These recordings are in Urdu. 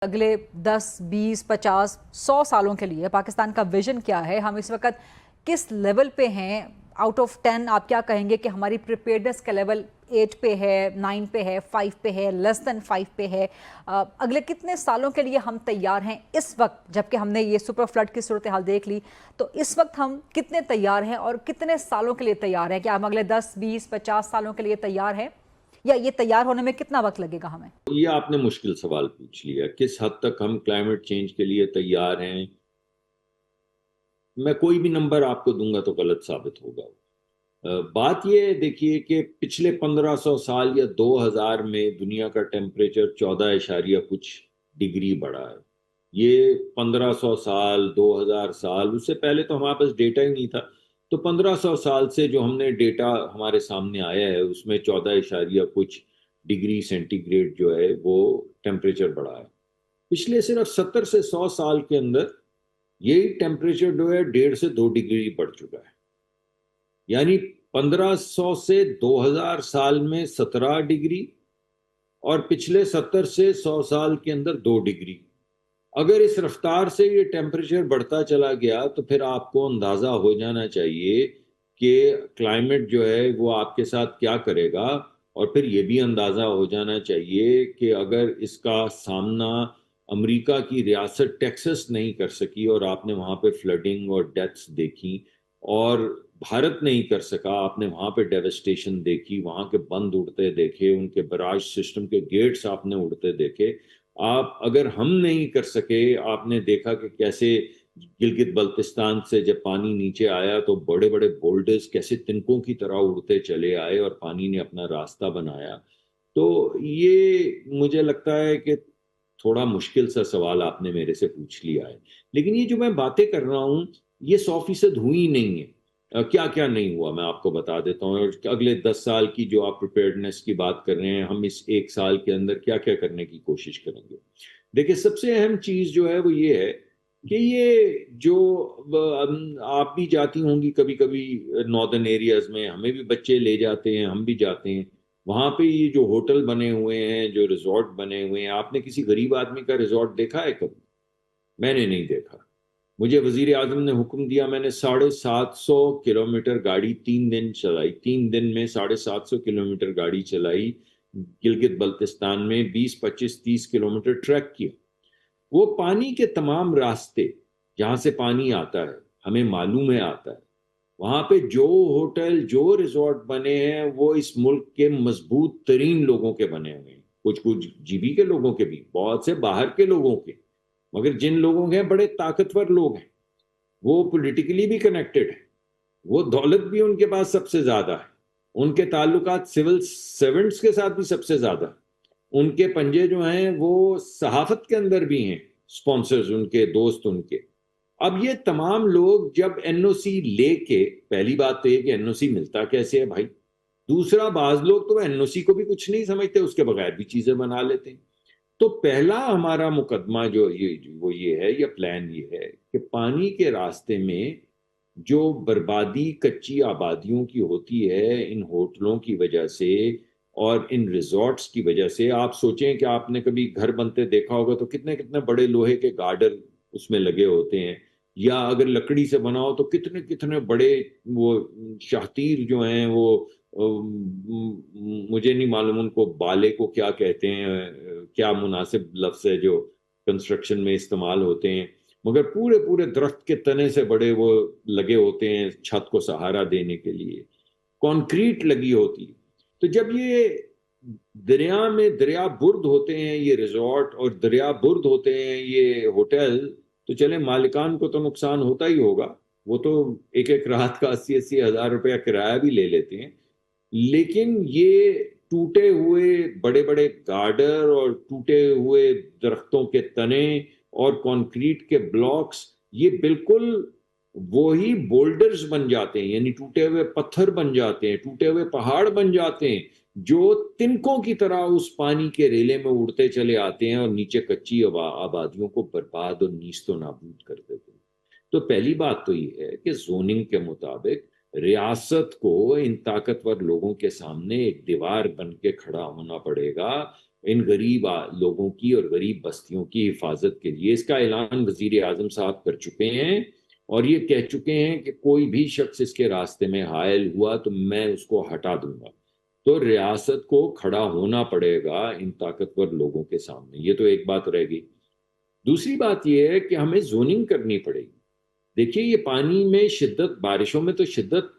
اگلے 10 20 50 100 سالوں کے لیے پاکستان کا ویژن کیا ہے؟ ہم اس وقت کس لیول پہ ہیں؟ آؤٹ آف 10 آپ کیا کہیں گے کہ ہماری پریپیئرڈنس کا لیول 8 پہ ہے، 9 پہ ہے، 5 پہ ہے، لیس دین 5 پہ ہے؟ اگلے کتنے سالوں کے لیے ہم تیار ہیں اس وقت؟ جبکہ ہم نے یہ سپر فلڈ کی صورتحال دیکھ لی، تو اس وقت ہم کتنے تیار ہیں اور کتنے سالوں کے لیے تیار ہیں؟ کیا ہم اگلے 10 20 50 سالوں کے لیے تیار ہیں، یا یہ تیار ہونے میں کتنا وقت لگے گا ہمیں؟ یہ آپ نے مشکل سوال پوچھ لیا، کس حد تک ہم کلائمیٹ چینج کے لیے تیار ہیں۔ میں کوئی بھی نمبر آپ کو دوں گا تو غلط ثابت ہوگا۔ بات یہ دیکھیے کہ پچھلے 1500 سال یا 2000 میں دنیا کا ٹیمپریچر 14.کچھ ڈگری بڑھا ہے۔ یہ 1500 سال، 2000 سال، اس سے پہلے تو ہمارے پاس ڈیٹا ہی نہیں تھا، تو 1500 سال سے جو ہم نے ڈیٹا ہمارے سامنے آیا ہے اس میں 14.کچھ ڈگری سینٹی گریڈ جو ہے وہ ٹیمپریچر بڑھا ہے۔ پچھلے صرف 70 سے 100 سال کے اندر یہی ٹیمپریچر جو ہے 1.5 سے 2 ڈگری بڑھ چکا ہے، یعنی 1500 سے 2000 سال میں 17 ڈگری اور پچھلے 70 سے 100 سال کے اندر 2 ڈگری۔ اگر اس رفتار سے یہ ٹیمپریچر بڑھتا چلا گیا تو پھر آپ کو اندازہ ہو جانا چاہیے کہ کلائمیٹ جو ہے وہ آپ کے ساتھ کیا کرے گا، اور پھر یہ بھی اندازہ ہو جانا چاہیے کہ اگر اس کا سامنا امریکہ کی ریاست ٹیکسس نہیں کر سکی اور آپ نے وہاں پہ فلڈنگ اور ڈیتھس دیکھی، اور بھارت نہیں کر سکا، آپ نے وہاں پہ ڈیوسٹیشن دیکھی، وہاں کے بند اڑتے دیکھے، ان کے براج سسٹم کے گیٹس آپ نے اڑتے دیکھے، اگر ہم نہیں کر سکے، آپ نے دیکھا کہ کیسے گلگت بلتستان سے جب پانی نیچے آیا تو بڑے بڑے بولڈرز کیسے تنکوں کی طرح اڑتے چلے آئے اور پانی نے اپنا راستہ بنایا۔ تو یہ مجھے لگتا ہے کہ تھوڑا مشکل سا سوال آپ نے میرے سے پوچھ لیا ہے، لیکن یہ جو میں باتیں کر رہا ہوں یہ 100% ہوئی نہیں ہے۔ کیا کیا نہیں ہوا میں آپ کو بتا دیتا ہوں، اور اگلے 10 سال کی جو آپ پریپیئرڈنس کی بات کر رہے ہیں، ہم اس 1 سال کے اندر کیا کیا کرنے کی کوشش کریں گے۔ دیکھیں، سب سے اہم چیز جو ہے وہ یہ ہے کہ یہ جو آپ بھی جاتی ہوں گی کبھی کبھی ناردرن ایریاز میں، ہمیں بھی بچے لے جاتے ہیں، ہم بھی جاتے ہیں وہاں پہ، یہ جو ہوٹل بنے ہوئے ہیں، جو ریزورٹ بنے ہوئے ہیں، آپ نے کسی غریب آدمی کا ریزورٹ دیکھا ہے کبھی؟ میں نے نہیں دیکھا۔ مجھے وزیر اعظم نے حکم دیا، میں نے 750 کلومیٹر گاڑی 3 دن چلائی، 3 دن میں 750 کلومیٹر گاڑی چلائی، گلگت بلتستان میں 20 25 30 کلومیٹر ٹریک کیا۔ وہ پانی کے تمام راستے جہاں سے پانی آتا ہے ہمیں معلوم ہے آتا ہے، وہاں پہ جو ہوٹل، جو ریزورٹ بنے ہیں وہ اس ملک کے مضبوط ترین لوگوں کے بنے ہوئے ہیں، کچھ جی بی کے لوگوں کے بھی، بہت سے باہر کے لوگوں کے، مگر جن لوگوں کے بڑے طاقتور لوگ ہیں، وہ پولیٹیکلی بھی کنیکٹڈ ہیں، وہ دولت بھی ان کے پاس سب سے زیادہ ہے، ان کے تعلقات سول سرونٹس کے ساتھ بھی سب سے زیادہ، ان کے پنجے جو ہیں وہ صحافت کے اندر بھی ہیں، سپانسرز ان کے، دوست ان کے۔ اب یہ تمام لوگ جب این او سی لے کے، پہلی بات تو یہ کہ این او سی ملتا کیسے ہے بھائی، دوسرا بعض لوگ تو این او سی کو بھی کچھ نہیں سمجھتے، اس کے بغیر بھی چیزیں بنا لیتے ہیں۔ تو پہلا ہمارا مقدمہ جو وہ یہ ہے، یا پلان یہ ہے کہ پانی کے راستے میں جو بربادی کچی آبادیوں کی ہوتی ہے ان ہوٹلوں کی وجہ سے اور ان ریزورٹس کی وجہ سے، آپ سوچیں کہ آپ نے کبھی گھر بنتے دیکھا ہوگا تو کتنے کتنے بڑے لوہے کے گارڈر اس میں لگے ہوتے ہیں، یا اگر لکڑی سے بنا ہو تو کتنے کتنے بڑے وہ شاہتیر جو ہیں، وہ مجھے نہیں معلوم ان کو بالے کو کیا کہتے ہیں، کیا مناسب لفظ ہے جو کنسٹرکشن میں استعمال ہوتے ہیں، مگر پورے پورے درخت کے تنے سے بڑے وہ لگے ہوتے ہیں چھت کو سہارا دینے کے لیے، کانکریٹ لگی ہوتی ہے۔ تو جب یہ دریا میں دریا برد ہوتے ہیں یہ ریزورٹ، اور دریا برد ہوتے ہیں یہ ہوٹل، تو چلیں مالکان کو تو نقصان ہوتا ہی ہوگا، وہ تو ایک ایک رات کا 80 ہزار روپیہ کرایہ بھی لے لیتے ہیں، لیکن یہ ٹوٹے ہوئے بڑے بڑے گارڈر اور ٹوٹے ہوئے درختوں کے تنے اور کنکریٹ کے بلاکس، یہ بالکل وہی بولڈرز بن جاتے ہیں، یعنی ٹوٹے ہوئے پتھر بن جاتے ہیں، ٹوٹے ہوئے پہاڑ بن جاتے ہیں، جو تنکوں کی طرح اس پانی کے ریلے میں اڑتے چلے آتے ہیں اور نیچے کچی آبادیوں کو برباد اور نیست و نابود کر دیتے ہیں۔ تو پہلی بات تو یہ ہے کہ زوننگ کے مطابق ریاست کو ان طاقتور لوگوں کے سامنے ایک دیوار بن کے کھڑا ہونا پڑے گا ان غریب لوگوں کی اور غریب بستیوں کی حفاظت کے لیے. اس کا اعلان وزیر اعظم صاحب کر چکے ہیں اور یہ کہہ چکے ہیں کہ کوئی بھی شخص اس کے راستے میں حائل ہوا تو میں اس کو ہٹا دوں گا. تو ریاست کو کھڑا ہونا پڑے گا ان طاقتور لوگوں کے سامنے. یہ تو ایک بات رہ گئی. دوسری بات یہ ہے کہ ہمیں زوننگ کرنی پڑے گی. دیکھیے یہ پانی میں شدت، بارشوں میں تو شدت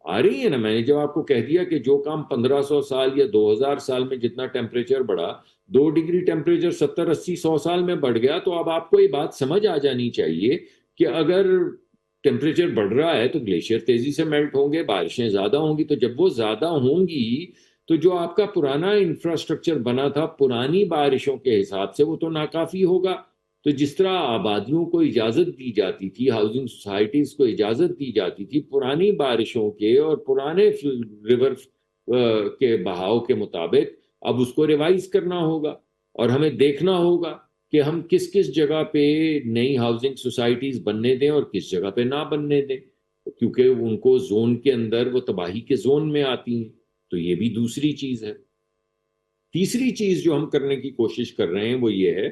آ رہی ہے نا. میں نے جب آپ کو کہہ دیا کہ جو کام 1500 سال یا 2000 سال میں جتنا ٹیمپریچر بڑھا، 2 ڈگری ٹیمپریچر 70 80 100 سال میں بڑھ گیا، تو اب آپ کو یہ بات سمجھ آ جانی چاہیے کہ اگر ٹیمپریچر بڑھ رہا ہے تو گلیشیئر تیزی سے میلٹ ہوں گے، بارشیں زیادہ ہوں گی. تو جب وہ زیادہ ہوں گی تو جو آپ کا پرانا انفراسٹرکچر بنا تھا پرانی بارشوں کے حساب سے وہ تو ناکافی ہوگا. تو جس طرح آبادیوں کو اجازت دی جاتی تھی، ہاؤسنگ سوسائٹیز کو اجازت دی جاتی تھی پرانی بارشوں کے اور پرانے ریور کے بہاؤ کے مطابق، اب اس کو ریوائز کرنا ہوگا اور ہمیں دیکھنا ہوگا کہ ہم کس کس جگہ پہ نئی ہاؤسنگ سوسائٹیز بننے دیں اور کس جگہ پہ نہ بننے دیں، کیونکہ ان کو زون کے اندر وہ تباہی کے زون میں آتی ہیں. تو یہ بھی دوسری چیز ہے. تیسری چیز جو ہم کرنے کی کوشش کر رہے ہیں وہ یہ ہے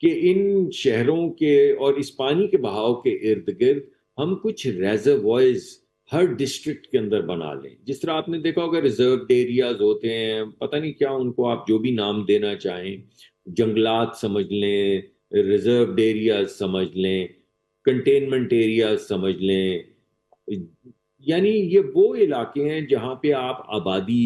کہ ان شہروں کے اور اس پانی کے بہاؤ کے ارد گرد ہم کچھ ریزروائرز ہر ڈسٹرکٹ کے اندر بنا لیں. جس طرح آپ نے دیکھا ہوگا ریزروڈ ایریاز ہوتے ہیں، پتہ نہیں کیا ان کو آپ جو بھی نام دینا چاہیں، جنگلات سمجھ لیں، ریزروڈ ایریاز سمجھ لیں، کنٹینمنٹ ایریاز سمجھ لیں. یعنی یہ وہ علاقے ہیں جہاں پہ آپ آبادی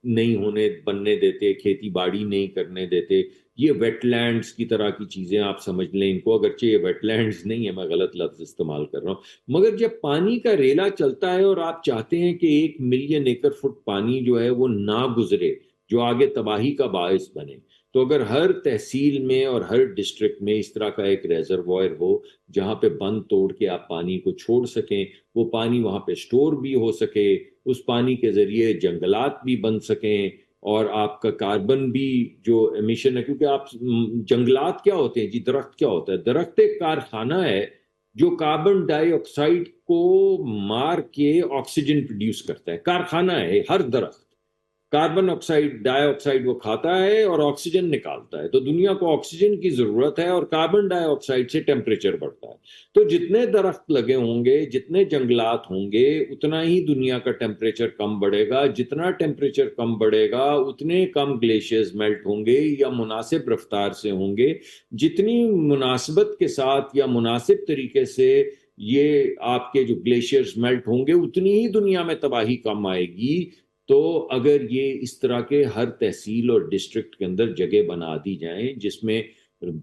نہیں بننے دیتے، کھیتی باڑی نہیں کرنے دیتے. یہ ویٹ لینڈز کی طرح کی چیزیں آپ سمجھ لیں ان کو، اگرچہ یہ ویٹ لینڈز نہیں ہے، میں غلط لفظ استعمال کر رہا ہوں. مگر جب پانی کا ریلا چلتا ہے اور آپ چاہتے ہیں کہ 1 ملین ایکڑ فٹ پانی جو ہے وہ نہ گزرے، جو آگے تباہی کا باعث بنے، تو اگر ہر تحصیل میں اور ہر ڈسٹرکٹ میں اس طرح کا ایک ریزروائر ہو جہاں پہ بند توڑ کے آپ پانی کو چھوڑ سکیں، وہ پانی وہاں پہ سٹور بھی ہو سکے، اس پانی کے ذریعے جنگلات بھی بن سکیں اور آپ کا کاربن بھی جو ایمیشن ہے، کیونکہ آپ جنگلات کیا ہوتے ہیں جی، درخت کیا ہوتا ہے؟ درخت ایک کارخانہ ہے جو کاربن ڈائی آکسائڈ کو مار کے آکسیجن پروڈیوس کرتا ہے. کارخانہ ہے ہر درخت. کاربن ڈائی آکسائڈ وہ کھاتا ہے اور آکسیجن نکالتا ہے. تو دنیا کو آکسیجن کی ضرورت ہے اور کاربن ڈائی آکسائڈ سے ٹیمپریچر بڑھتا ہے. تو جتنے درخت لگے ہوں گے، جتنے جنگلات ہوں گے، اتنا ہی دنیا کا ٹیمپریچر کم بڑھے گا. جتنا ٹیمپریچر کم بڑھے گا اتنے کم گلیشیئرز میلٹ ہوں گے یا مناسب رفتار سے ہوں گے. جتنی مناسبت کے ساتھ یا مناسب طریقے سے یہ آپ کے جو گلیشیئرز میلٹ ہوں گے اتنی ہی دنیا میں تباہی کم آئے گی. تو اگر یہ اس طرح کے ہر تحصیل اور ڈسٹرکٹ کے اندر جگہ بنا دی جائیں جس میں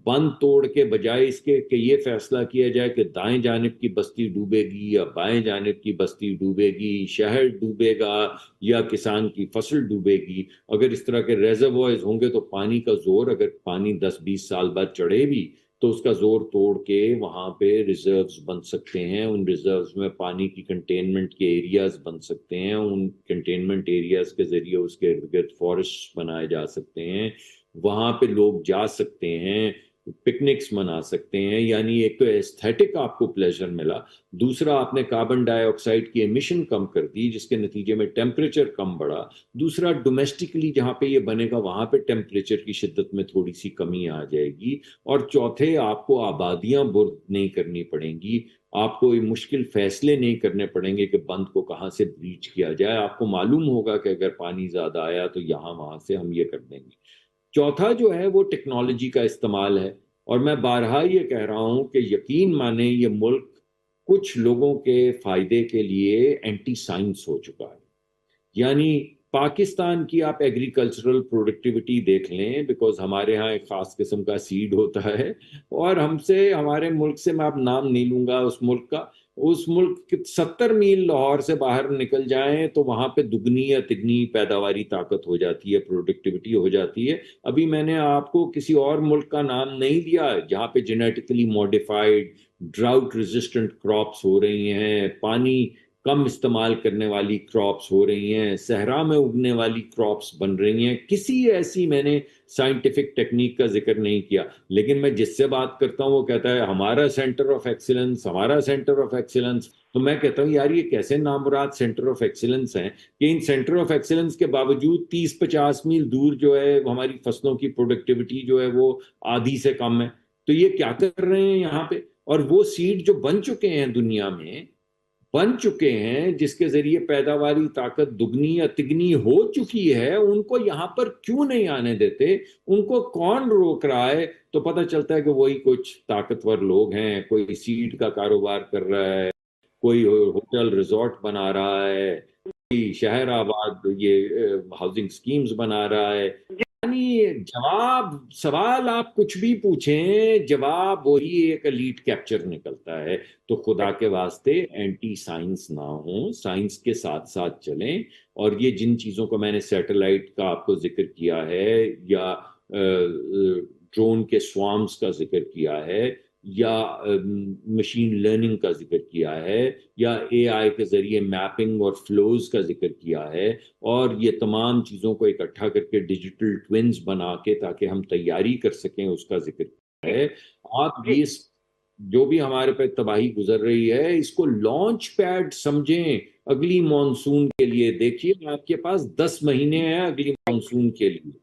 بند توڑ کے بجائے اس کے کہ یہ فیصلہ کیا جائے کہ دائیں جانب کی بستی ڈوبے گی یا بائیں جانب کی بستی ڈوبے گی، شہر ڈوبے گا یا کسان کی فصل ڈوبے گی، اگر اس طرح کے ریزروائرز ہوں گے تو پانی کا زور، اگر پانی 10 20 سال بعد چڑھے بھی تو اس کا زور توڑ کے وہاں پہ ریزروز بن سکتے ہیں. ان ریزروز میں پانی کی کنٹینمنٹ کے ایریاز بن سکتے ہیں. ان کنٹینمنٹ ایریاز کے ذریعے اس کے ارد گرد فارسٹ بنائے جا سکتے ہیں. وہاں پہ لوگ جا سکتے ہیں، پکنکس منا سکتے ہیں. یعنی ایک تو ایستھیٹک آپ کو پلیزر ملا، دوسرا آپ نے کاربن ڈائی آکسائڈ کی ایمیشن کم کر دی جس کے نتیجے میں ٹیمپریچر کم بڑھا. دوسرا ڈومیسٹکلی جہاں پہ یہ بنے گا وہاں پہ ٹیمپریچر کی شدت میں تھوڑی سی کمی آ جائے گی. اور چوتھے آپ کو آبادیاں برد نہیں کرنی پڑیں گی، آپ کو مشکل فیصلے نہیں کرنے پڑیں گے کہ بند کو کہاں سے بریچ کیا جائے. آپ کو معلوم ہوگا کہ اگر پانی زیادہ آیا تو یہاں وہاں سے ہم یہ کر دیں گے. چوتھا جو ہے وہ ٹیکنالوجی کا استعمال ہے. اور میں بارہا یہ کہہ رہا ہوں کہ یقین مانیں یہ ملک کچھ لوگوں کے فائدے کے لیے اینٹی سائنس ہو چکا ہے. یعنی پاکستان کی آپ ایگریکلچرل پروڈکٹیوٹی دیکھ لیں، بیکاز ہمارے ہاں ایک خاص قسم کا سیڈ ہوتا ہے اور ہمارے ملک سے، میں اب نام نہیں لوں گا اس ملک کا، اس ملک 70 میل لاہور سے باہر نکل جائیں تو وہاں پہ دگنی یا تگنی پیداواری طاقت ہو جاتی ہے، پروڈکٹیوٹی ہو جاتی ہے. ابھی میں نے آپ کو کسی اور ملک کا نام نہیں دیا جہاں پہ genetically modified drought resistant crops ہو رہی ہیں، پانی کم استعمال کرنے والی کراپس ہو رہی ہیں، صحرا میں اگنے والی کراپس بن رہی ہیں. کسی ایسی میں نے سائنٹیفک ٹیکنیک کا ذکر نہیں کیا. لیکن میں جس سے بات کرتا ہوں وہ کہتا ہے ہمارا سینٹر آف ایکسیلنس، ہمارا سینٹر آف ایکسیلنس. تو میں کہتا ہوں یار یہ کیسے نامراد سینٹر آف ایکسیلنس ہیں کہ ان سینٹر آف ایکسیلنس کے باوجود 30-50 میل دور جو ہے ہماری فصلوں کی پروڈکٹیوٹی جو ہے وہ آدھی سے کم ہے. تو یہ کیا کر رہے ہیں یہاں پہ؟ اور وہ سیڈ جو بن چکے ہیں دنیا میں بن چکے ہیں جس کے ذریعے پیداواری طاقت دگنی یا تگنی ہو چکی ہے، ان کو یہاں پر کیوں نہیں آنے دیتے؟ ان کو کون روک رہا ہے؟ تو پتہ چلتا ہے کہ وہی کچھ طاقتور لوگ ہیں، کوئی سیڈ کا کاروبار کر رہا ہے، کوئی ہوٹل ریزورٹ بنا رہا ہے، کوئی شہر آباد یہ ہاؤسنگ سکیمز بنا رہا ہے. یعنی سوال آپ کچھ بھی پوچھیں جواب وہی ایک ایلیٹ کیپچر نکلتا ہے. تو خدا کے واسطے اینٹی سائنس نہ ہوں، سائنس کے ساتھ ساتھ چلیں. اور یہ جن چیزوں کو میں نے سیٹلائٹ کا آپ کو ذکر کیا ہے یا ڈرون کے سوارمز کا ذکر کیا ہے یا مشین لرننگ کا ذکر کیا ہے یا اے آئی کے ذریعے میپنگ اور فلوز کا ذکر کیا ہے، اور یہ تمام چیزوں کو اکٹھا کر کے ڈیجیٹل ٹوینز بنا کے تاکہ ہم تیاری کر سکیں اس کا ذکر کیا ہے. آپ یہ جو بھی ہمارے پہ تباہی گزر رہی ہے اس کو لانچ پیڈ سمجھیں اگلی مانسون کے لیے. دیکھیے آپ کے پاس 10 مہینے ہیں اگلی مانسون کے لیے.